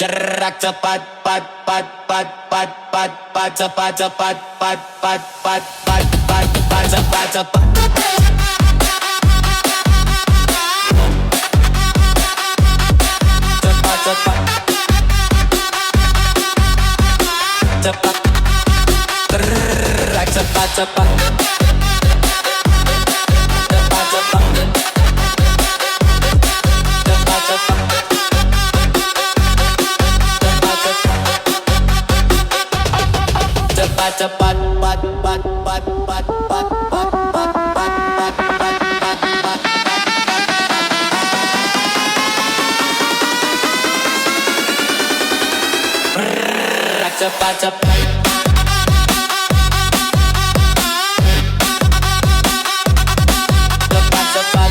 Gerak cepat, pat, pat, pat, pat, pat, pat, cepat, cepat, pat, pat, pat, pat, pat, pat, cepat, cepat. Cepat, cepat. Cepat. Gerak cepat, cepat. Cepat, cepat. Cepat, cepat. Cepat cepat pat pat pat pat pat pat pat pat pat pat pat. Cepat cepat. Cepat cepat.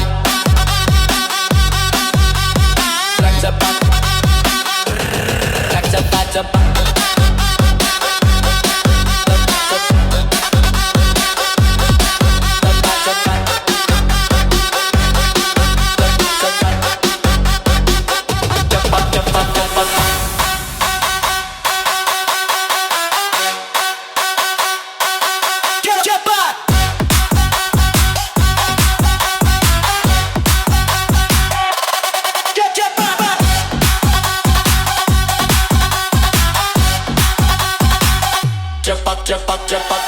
Cepat. Cepat cepat.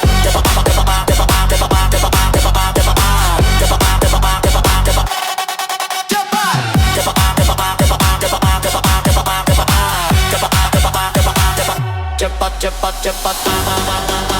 Cepat cepat cepat cepat cepat.